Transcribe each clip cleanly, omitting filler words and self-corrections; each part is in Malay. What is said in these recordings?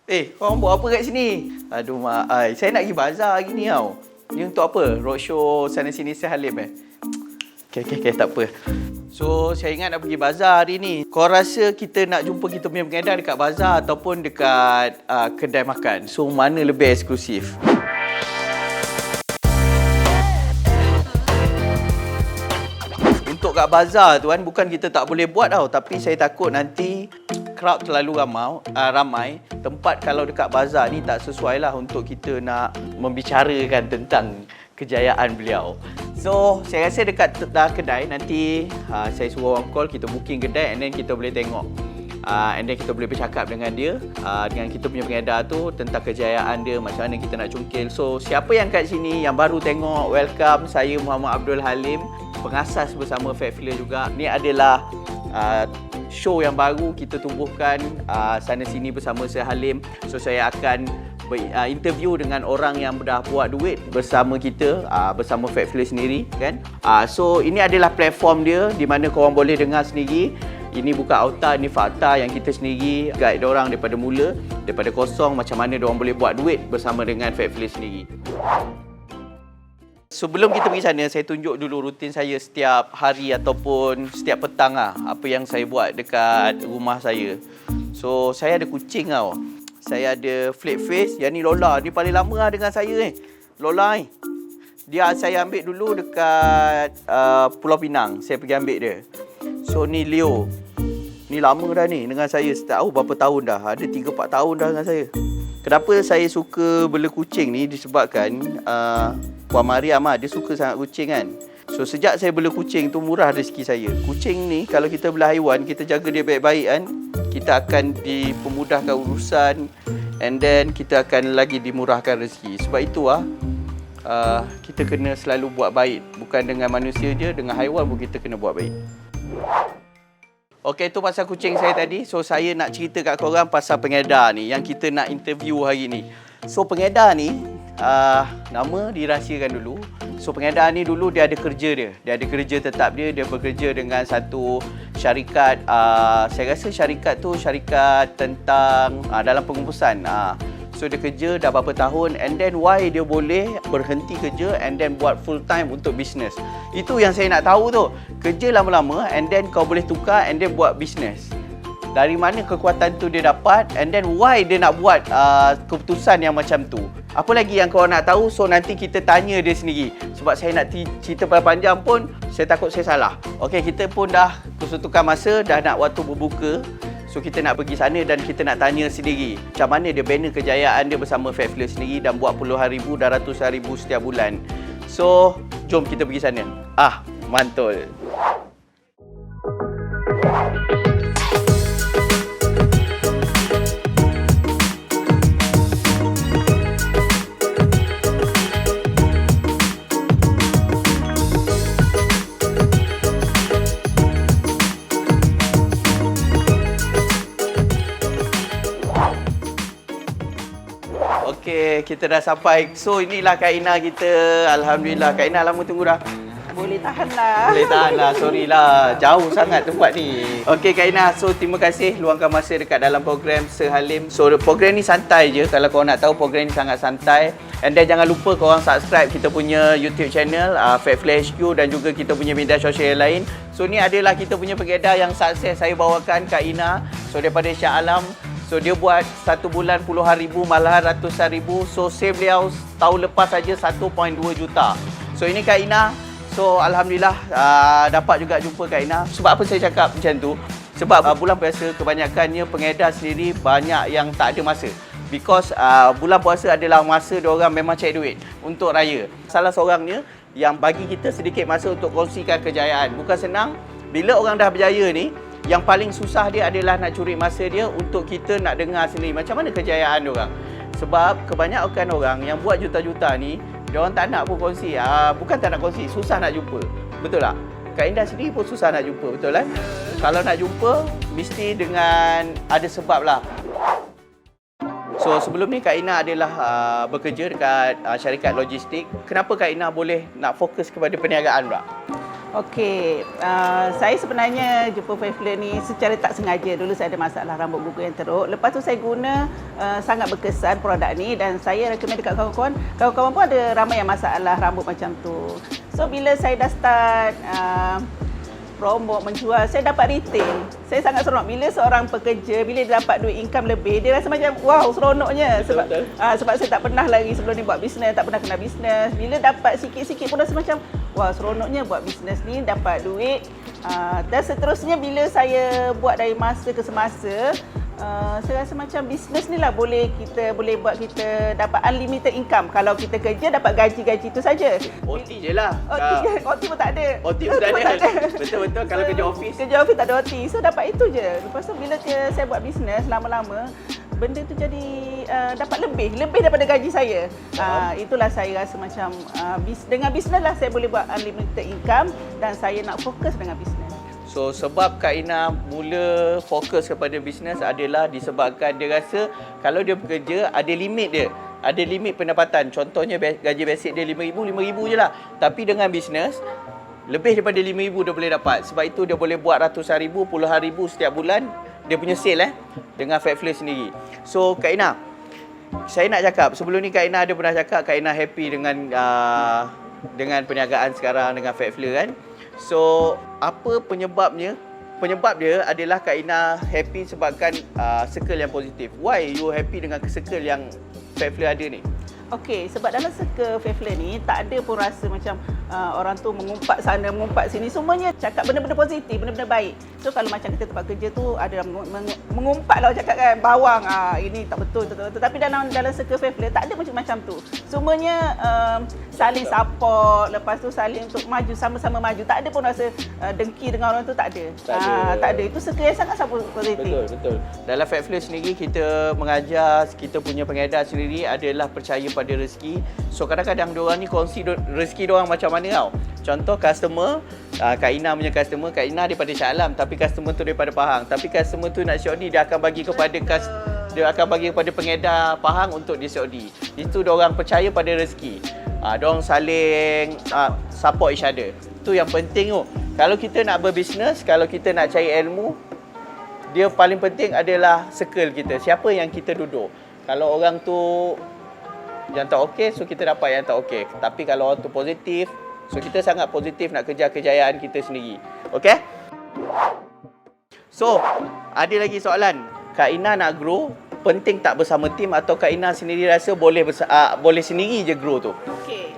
Korang buat apa kat sini? Aduh, Mak Ai. Saya nak pergi bazar hari ni tau. Ni untuk apa? Roadshow sana sini Sehalim Okay, tak apa. So, saya ingat nak pergi bazar hari ni. Kau rasa kita nak jumpa kita punya pengedar dekat bazar ataupun dekat kedai makan? So, mana lebih eksklusif? Untuk kat bazar tu kan, bukan kita tak boleh buat tau. Tapi saya takut nanti crowd terlalu ramai. Tempat kalau dekat bazar ni tak sesuai lah untuk kita nak membicarakan tentang kejayaan beliau. So, saya rasa dekat kedai nanti saya suruh orang call, kita booking kedai and then kita boleh tengok. And then kita boleh bercakap dengan dia, dengan kita punya pengedar tu tentang kejayaan dia, macam mana kita nak cungkil. So, siapa yang kat sini yang baru tengok, welcome. Saya Muhammad Abdul Halim, pengasas bersama Fatfiller juga. Ni adalah show yang baru kita tubuhkan sana sini bersama Sehalim. So, saya akan interview dengan orang yang dah buat duit bersama kita, bersama Fatfiller sendiri kan. So, ini adalah platform dia di mana korang boleh dengar sendiri. Ini bukan auta, ini fakta yang kita sendiri guide diorang daripada mula, daripada kosong, macam mana diorang boleh buat duit bersama dengan Fatfiller sendiri. Sebelum kita pergi sana, saya tunjuk dulu rutin saya setiap hari ataupun setiap petang apa yang saya buat dekat rumah saya. So, saya ada kucing tau. Saya ada flat face, yang ni Lola. Ni paling lama dengan saya Lola Dia saya ambil dulu dekat Pulau Pinang. Saya pergi ambil dia. So, ni Leo. Ni lama dah ni dengan saya. Tak tahu berapa tahun dah. Ada 3-4 tahun dah dengan saya. Kenapa saya suka bela kucing ni? Disebabkan Puan Mariam dia suka sangat kucing kan. So, sejak saya bela kucing tu murah rezeki saya. Kucing ni kalau kita bela haiwan, kita jaga dia baik-baik kan, kita akan dipermudahkan urusan and then kita akan lagi dimurahkan rezeki. Sebab itu kita kena selalu buat baik. Bukan dengan manusia je, dengan haiwan pun kita kena buat baik. Okey, tu pasal kucing saya tadi. So, saya nak cerita kat korang pasal pengedar ni yang kita nak interview hari ni. So, pengedar ni nama dirahsiakan dulu. So, pengedar ni dulu dia ada kerja dia. Dia ada kerja tetap dia. Dia bekerja dengan satu syarikat. Saya rasa syarikat tu syarikat tentang dalam pengurusan. So, dia kerja dah berapa tahun and then why dia boleh berhenti kerja and then buat full time untuk bisnes. Itu yang saya nak tahu tu. Kerja lama-lama and then kau boleh tukar and then buat bisnes. Dari mana kekuatan tu dia dapat and then why dia nak buat keputusan yang macam tu. Apa lagi yang kau nak tahu? So, nanti kita tanya dia sendiri. Sebab saya nak cerita panjang pun, saya takut saya salah. Okey, kita pun dah tukar masa, dah nak waktu berbuka. So, kita nak pergi sana dan kita nak tanya sendiri macam mana dia bina kejayaan dia bersama Fatfiller sendiri dan buat puluhan ribu dan ratusan ribu setiap bulan. So, jom kita pergi sana. Mantul. Okey, kita dah sampai. So, inilah Kak Ina kita. Alhamdulillah. Kak Ina lama tunggu dah. Boleh tahan lah. Boleh tahan lah. Sorry lah. Jauh sangat tempat ni. Okey, Kak Ina. So, terima kasih luangkan masa dekat dalam program Sehalim. So, program ni santai je. Kalau korang nak tahu, program ni sangat santai. And then jangan lupa korang subscribe kita punya YouTube channel, Fatfiller HQ dan juga kita punya media sosial yang lain. So, ni adalah kita punya pengedar yang sukses saya bawakan, Kak Ina. So, daripada Shah Alam. So, dia buat satu bulan puluhan ribu, malahan ratusan ribu. So, save beliau tahun lepas saja 1.2 juta. So, ini Kak Ina. So, Alhamdulillah dapat juga jumpa Kak Ina. Sebab apa saya cakap macam tu? Sebab bulan puasa kebanyakannya pengedar sendiri banyak yang tak ada masa. Because bulan puasa adalah masa diorang memang cari duit untuk raya. Salah seorangnya yang bagi kita sedikit masa untuk kongsikan kejayaan. Bukan senang. Bila orang dah berjaya ni, yang paling susah dia adalah nak curi masa dia untuk kita nak dengar sendiri macam mana kejayaan diorang. Sebab kebanyakan orang yang buat juta-juta ni, diorang tak nak pun kongsi. Bukan tak nak kongsi, susah nak jumpa. Betul tak? Kak Indah sendiri pun susah nak jumpa, betul kan? Kalau nak jumpa, mesti dengan ada sebab lah. So, sebelum ni Kak Ina adalah bekerja dekat syarikat logistik. Kenapa Kak Ina boleh nak fokus kepada perniagaan pula? Okey, saya sebenarnya jumpa Fafler ni secara tak sengaja. Dulu saya ada masalah rambut gugur yang teruk. Lepas tu saya guna, sangat berkesan produk ni dan saya recommend dekat kawan-kawan. Kawan-kawan pun ada ramai yang masalah rambut macam tu. So bila saya dah start promote, menjual, saya dapat retail. Saya sangat seronok bila seorang pekerja, bila dia dapat duit income lebih, dia rasa macam wow, seronoknya. Sebab saya tak pernah lagi sebelum ni buat bisnes, tak pernah kena bisnes. Bila dapat sikit-sikit pun rasa macam wah, seronoknya buat bisnes ni, dapat duit. Dan seterusnya bila saya buat dari masa ke semasa, saya rasa macam bisnes ni lah boleh buat kita dapat unlimited income. Kalau kita kerja dapat gaji itu saja. OT je lah. OT pun tak ada. OT pun tak ada. Betul-betul kalau kerja office. Kerja office tak ada OT. So dapat itu je. Lepas tu bila saya buat bisnes lama-lama, benda tu jadi dapat lebih daripada gaji saya. Itulah saya rasa macam dengan bisnes lah saya boleh buat unlimited income dan saya nak fokus dengan bisnes. So sebab Kak Ina mula fokus kepada bisnes adalah disebabkan dia rasa kalau dia bekerja ada limit dia. Ada limit pendapatan. Contohnya gaji basic dia RM5,000 je lah. Tapi dengan bisnes lebih daripada RM5,000 dia boleh dapat. Sebab itu dia boleh buat ratusan ribu, puluhan ribu setiap bulan dia punya sale dengan Fafler sendiri. So Kak Ina, saya nak cakap sebelum ni Kak Ina ada pernah cakap Kak Ina happy dengan perniagaan sekarang dengan Fafler kan. So apa penyebabnya? Penyebab dia adalah Kak Ina happy sebabkan circle yang positif. Why you happy dengan circle yang Fafler ada ni? Okey, sebab dalam circle Fafler ni tak ada pun rasa macam orang tu mengumpat sana, mengumpat sini. Semuanya cakap benda-benda positif, benda-benda baik. So kalau macam kita tempat kerja tu ada mengumpat lah cakap kan, bawang, ini tak betul. Tapi dalam circle Fafler tak ada macam tu. Semuanya saling support, lepas tu saling untuk maju, sama-sama maju. Tak ada pun rasa dengki dengan orang tu, tak ada. Tak ada. Itu circle yang sangat positif. Betul. Dalam Fafler sendiri kita mengajar, kita punya pengedar sendiri adalah percaya pada rezeki. So kadang-kadang diorang ni kongsi rezeki diorang macam mana tau. Contoh customer, Kak Ina punya customer, Kak Ina daripada Shah Alam tapi customer tu daripada Pahang. Tapi customer tu nak COD, dia akan bagi kepada pengedar Pahang untuk dia COD. Itu diorang percaya pada rezeki. Diorang saling support each other. Itu yang penting tu. Kalau kita nak berbisnes, kalau kita nak cari ilmu, dia paling penting adalah circle kita. Siapa yang kita duduk. Kalau orang tu yang tak okey, so kita dapat yang tak okey. Tapi kalau orang tu positif, so kita sangat positif nak kejar kejayaan kita sendiri. Okey? So, ada lagi soalan. Kak Ina nak grow, penting tak bersama tim atau Kak Ina sendiri rasa boleh sendiri je grow tu? Okey.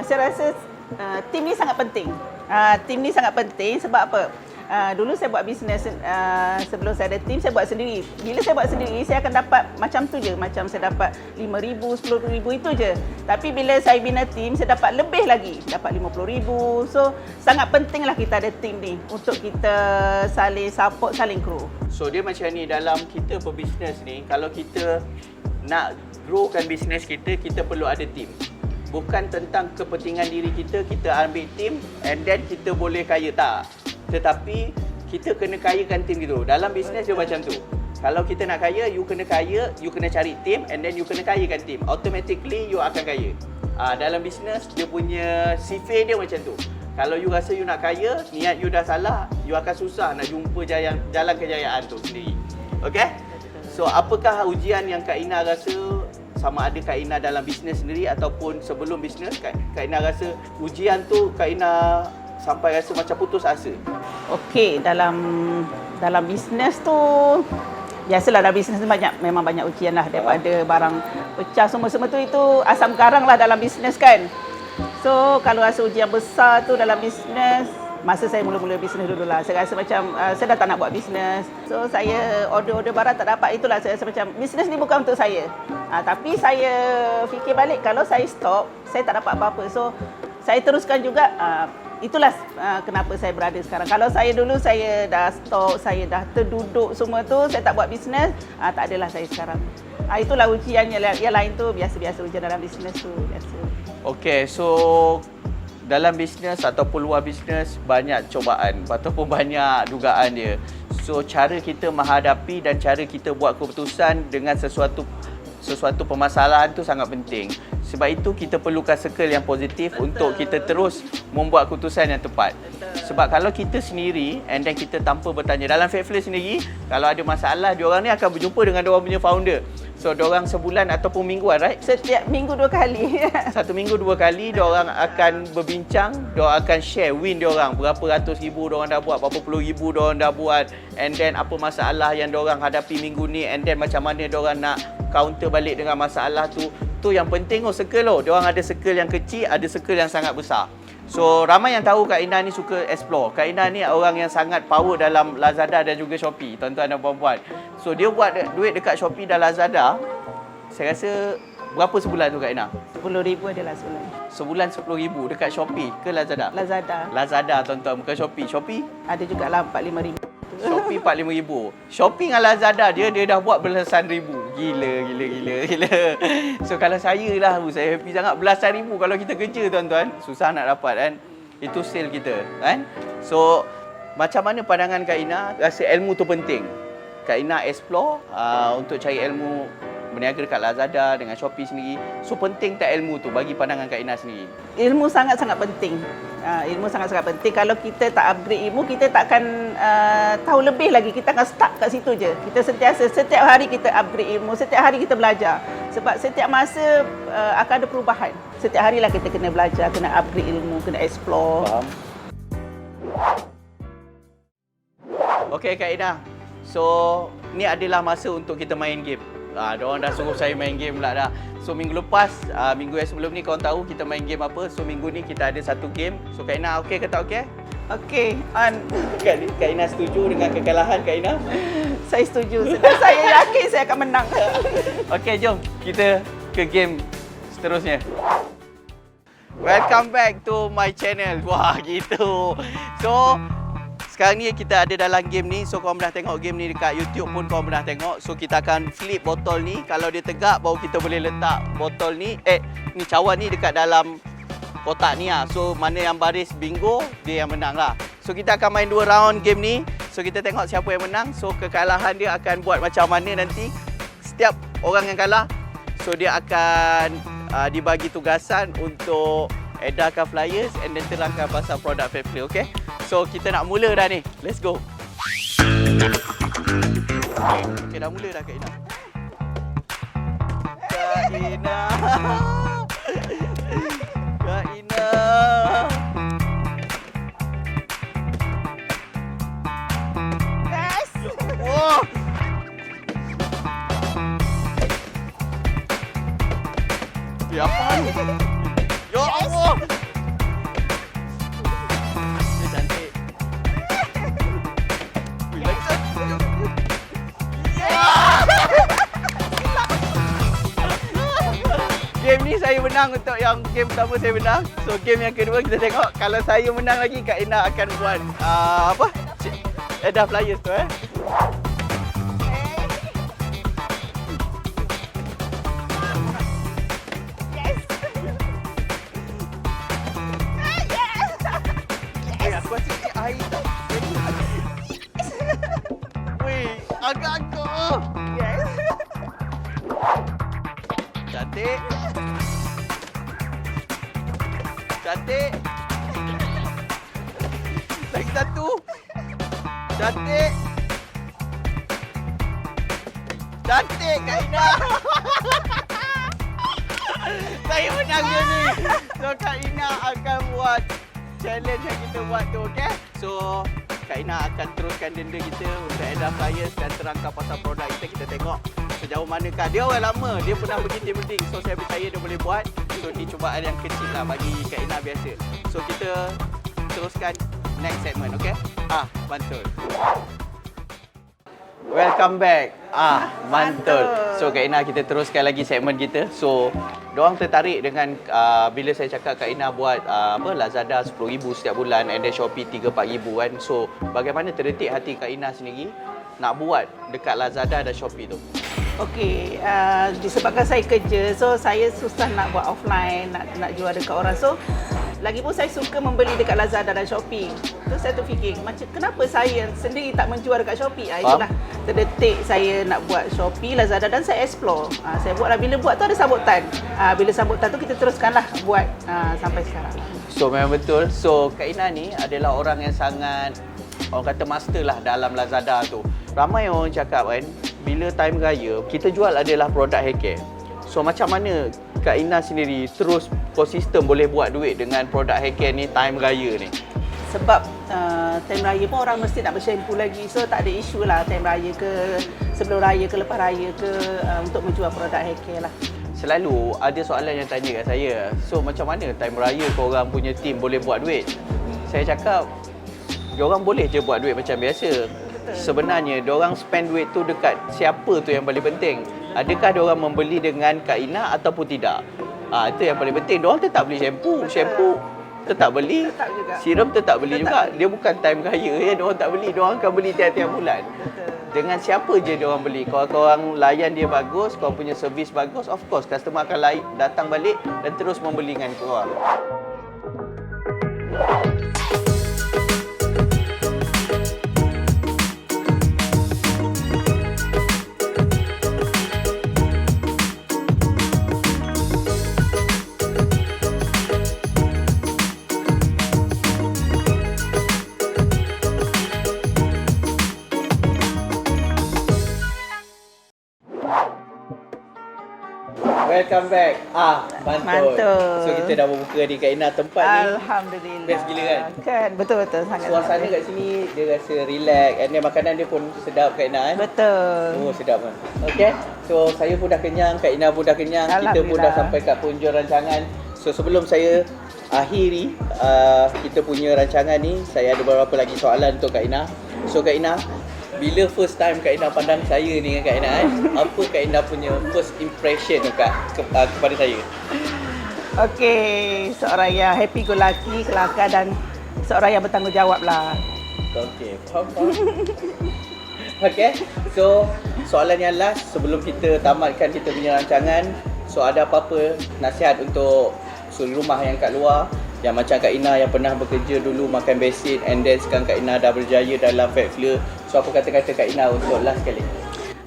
Saya rasa tim ni sangat penting. Tim ni sangat penting sebab apa? Dulu saya buat bisnes, sebelum saya ada tim, saya buat sendiri. Bila saya buat sendiri, saya akan dapat macam tu je. Macam saya dapat RM5,000, RM10,000 itu je. Tapi bila saya bina tim, saya dapat lebih lagi. Dapat RM50,000. So, sangat pentinglah kita ada tim ni untuk kita saling support, saling grow. So, dia macam ni dalam kita berbisnes ni, kalau kita nak growkan bisnes kita, kita perlu ada tim. Bukan tentang kepentingan diri kita ambil tim and then kita boleh kaya, tak. Tetapi kita kena kayakan tim gitu. Dalam bisnes dia macam tu. Kalau kita nak kaya, you kena cari tim and then you kena kayakan tim. Automatically you akan kaya. Dalam bisnes dia punya sifat dia macam tu. Kalau you rasa you nak kaya, niat you dah salah, you akan susah nak jumpa jalan kejayaan tu sendiri. Okay? So apakah ujian yang Kak Ina rasa, sama ada Kak Ina dalam bisnes sendiri ataupun sebelum bisnes, Kak Ina rasa ujian tu Kak Ina sampai rasa macam putus asa? Okey, dalam bisnes tu biasalah, dalam bisnes tu memang banyak ujian lah, daripada barang pecah semua tu, itu asam garang lah dalam bisnes kan. So kalau rasa ujian besar tu dalam bisnes, masa saya mula-mula bisnes dulu lah, saya rasa macam saya dah tak nak buat bisnes. So saya order barang tak dapat, itulah saya rasa macam bisnes ni bukan untuk saya. Tapi saya fikir balik, kalau saya stop, saya tak dapat apa-apa. So saya teruskan juga. Itulah kenapa saya berada sekarang. Kalau saya dulu, saya dah stop, saya dah terduduk semua tu, saya tak buat bisnes, tak adalah saya sekarang. Itulah ujiannya. Yang lain tu biasa-biasa, ujian dalam bisnes tu biasa. Okey, so dalam bisnes ataupun luar bisnes banyak cobaan ataupun banyak dugaan dia. So cara kita menghadapi dan cara kita buat keputusan dengan sesuatu permasalahan tu sangat penting. Sebab itu kita perlukan circle yang positif untuk kita terus membuat keputusan yang tepat. Sebab kalau kita sendiri and then kita tanpa bertanya, dalam Faithfully sendiri, kalau ada masalah, diorang ni akan berjumpa dengan diorang punya founder. So diorang sebulan ataupun mingguan, right? Setiap minggu 2 kali. 1 minggu 2 kali diorang akan berbincang, diorang akan share win diorang, berapa ratus ribu diorang dah buat, berapa puluh ribu diorang dah buat, and then apa masalah yang diorang hadapi minggu ni, and then macam mana diorang nak counter balik dengan masalah tu. Tu yang penting circle loh. Diorang ada circle yang kecil, ada circle yang sangat besar. So ramai yang tahu Kak Ina ni suka explore. Kak Ina ni orang yang sangat power dalam Lazada dan juga Shopee, tuan-tuan dan puan-puan. So dia buat duit dekat Shopee dan Lazada, saya rasa berapa sebulan tu Kak Ina? 10,000 adalah sebulan. Sebulan 10,000 dekat Shopee ke Lazada? Lazada. Lazada tuan-tuan, bukan Shopee. Shopee? Ada juga lah 4-5 ribu. Shopee 45,000. Shopee dengan Lazada dia dah buat belasan ribu. Gila. So kalau saya lah, saya happy sangat. Belasan ribu kalau kita kerja tuan-tuan, susah nak dapat kan. Itu sale kita kan. So macam mana pandangan Kak Ina? Rasa ilmu tu penting. Kak Ina explore untuk cari ilmu berniaga dekat Lazada dengan Shopee sendiri. So penting tak ilmu tu bagi pandangan Kak Ina sendiri? Ilmu sangat-sangat penting. Ilmu sangat-sangat penting. Kalau kita tak upgrade ilmu, kita tak akan tahu lebih lagi. Kita akan stuck kat situ je. Kita sentiasa, setiap hari kita upgrade ilmu, setiap hari kita belajar. Sebab setiap masa akan ada perubahan. Setiap harilah kita kena belajar, kena upgrade ilmu, kena explore. Faham. Okey Kak Ina. So, ni adalah masa untuk kita main game. Diorang dah suruh saya main game pula dah. So minggu lepas, minggu yang sebelum ni korang tahu kita main game apa. So minggu ni kita ada satu game. So Kak Ina okey ke tak okey? Okey, on. Kak Ina setuju dengan kekalahan Kak Ina? Saya setuju. Sebab saya yakin saya akan menang. Okey, jom kita ke game seterusnya. Welcome back to my channel. Wah, gitu. So, sekarang ni kita ada dalam game ni. So korang pernah tengok game ni dekat YouTube pun korang pernah tengok. So kita akan flip botol ni. Kalau dia tegak baru kita boleh letak botol ni, ni cawan ni dekat dalam kotak ni lah. So mana yang baris bingo, dia yang menang lah. So kita akan main 2 round game ni. So kita tengok siapa yang menang. So kekalahan dia akan buat macam mana nanti. Setiap orang yang kalah, so dia akan dibagi tugasan untuk edarkan flyers and then terangkan pasal produk Faithfully, okay? So kita nak mula dah ni. Let's go. Okay, dah mula dah Kak Ina. Kak Ina. Kak Ina. Yes. Wah. Ya apa ni? Ya Allah. Dia cantik. Wih, lagi cantik. Game ni saya menang untuk yang game pertama saya menang. So game yang kedua kita tengok kalau saya menang lagi Kak Ina akan buat apa? Edah flyers tu Aku rasa ni air tak. Wih, agak-agak. Yes. Cantik. Cantik. Lagi satu. Cantik. Cantik Kak Ina. Saya menang dia ni. So Kak Ina akan buat challenge yang kita buat tu, okey? So Kak Ina akan teruskan denda kita untuk edah flyers dan terangkan pasal produk kita. Kita tengok sejauh manakah. Dia orang lama, dia pernah pergi team building. So saya percaya dia boleh buat. So ni cubaan yang kecil lah bagi Kak Ina biasa. So kita teruskan next segment, okey? Mantul. Welcome back. Mantul. So Kak Ina, kita teruskan lagi segmen kita. So diorang tertarik dengan bila saya cakap Kak Ina buat Lazada 10,000 setiap bulan and then Shopee 3-4,000 kan. So bagaimana terdetik hati Kak Ina sendiri nak buat dekat Lazada dan Shopee tu? Okey, disebabkan saya kerja, so saya susah nak buat offline, nak jual dekat orang. So lagipun saya suka membeli dekat Lazada dan Shopee. tu saya terfikir macam kenapa saya sendiri tak menjual dekat Shopee. Faham? Itulah terdetik saya nak buat Shopee, Lazada dan saya explore. Saya buatlah, bila buat tu ada sambutan. Bila sambutan tu kita teruskanlah buat sampai sekarang. So memang betul. So Kak Ina ni adalah orang yang sangat, orang kata master lah dalam Lazada tu. Ramai orang cakap kan, bila time raya kita jual adalah produk hair care. So macam mana Kak Ina sendiri terus konsisten boleh buat duit dengan produk hair care ni time raya ni? Sebab time raya pun orang mesti nak bershampoo lagi. So tak ada isu lah time raya ke, sebelum raya ke, lepas raya ke, untuk menjual produk hair care lah. Selalu ada soalan yang tanya kat saya, so macam mana time raya korang punya team boleh buat duit? Saya cakap, diorang boleh je buat duit macam biasa. Sebenarnya diorang spend duit tu dekat siapa tu yang paling penting. Adakah diorang membeli dengan Kak Ina ataupun tidak? Itu yang paling penting. Diorang tetap beli shampoo tetap beli, Tetap juga. serum tetap beli juga. Tetap. Dia bukan time raya ya, diorang tak beli, diorang akan beli tiap-tiap bulan. Dengan siapa je diorang beli. Kalau korang layan dia bagus, korang punya servis bagus, of course customer akan datang balik dan terus membeli dengan korang. Welcome back. Mantul. So kita dah berbuka di Kak Ina, tempat ni Alhamdulillah. best gila kan? Kan, betul-betul sangat. Suasana kat sini dia rasa relax, and then makanan dia pun sedap Kak Ina Betul. Oh, sedap kan. Okay. So saya pun dah kenyang, Kak Ina pun dah kenyang, kita pun dah Alhamdulillah. sampai kat penghujung rancangan. So sebelum saya akhiri kita punya rancangan ni, saya ada beberapa lagi soalan untuk Kak Ina. So Kak Ina, bila first time Kak Ina pandang saya ni dengan Kak Ina apa Kak Ina punya first impression kepada saya? Okey, seorang yang happy go lucky, kelakar dan seorang yang bertanggungjawab lah. Okey, faham. Okey, so soalan yang last sebelum kita tamatkan kita punya rancangan. So ada apa-apa nasihat untuk suri rumah yang kat luar, yang macam Kak Ina yang pernah bekerja dulu makan besin, and then sekarang Kak Ina dah berjaya dalam Fat Fleur. So apa kata-kata Kak Ina untuk last kali?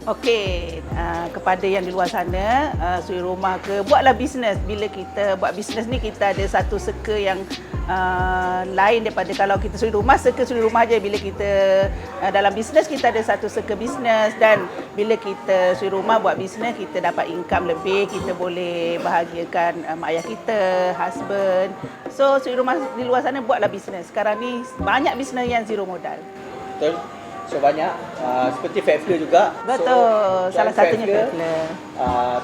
Okey, kepada yang di luar sana, suri rumah ke, buatlah bisnes. Bila kita buat bisnes ni, kita ada satu circle yang lain daripada kalau kita suri rumah, circle suri rumah je. Bila kita dalam bisnes, kita ada satu circle bisnes, dan bila kita suri rumah buat bisnes, kita dapat income lebih, kita boleh bahagiakan mak ayah kita, husband. So suri rumah di luar sana, buatlah bisnes. Sekarang ni banyak bisnes yang zero modal. Betul? So banyak seperti Fat Fleur juga. Betul, So, salah satunya Fat Fleur.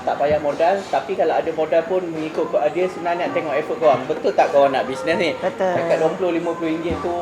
Tak payah modal, tapi kalau ada modal pun mengikut dia sebenarnya nak tengok effort korang. Betul tak korang nak bisnes ni? Betul. Dekat RM20-50 tu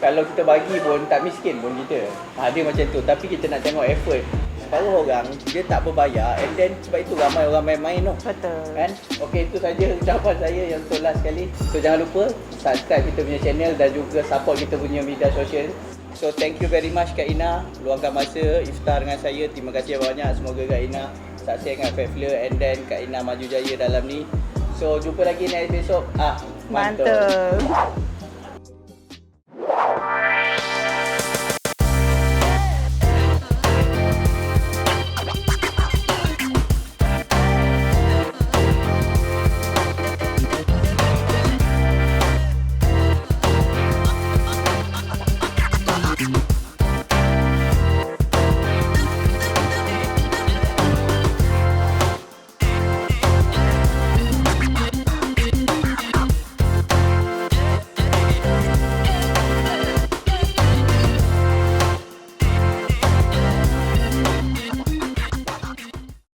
kalau kita bagi pun tak miskin pun kita. Dia macam tu, tapi kita nak tengok effort. Separuh orang dia tak berbayar, and then sebab itu ramai orang main-main tu. Betul. Kan? Okey, itu saja ucapan saya yang untuk last kali. So jangan lupa subscribe kita punya channel dan juga support kita punya media sosial. So thank you very much Kak Ina, luangkan masa iftar dengan saya. Terima kasih banyak. Semoga Kak Ina sukses dengan Fat Fleur, and then Kak Ina maju jaya dalam ni. So jumpa lagi next episode. Mantul. Mantul.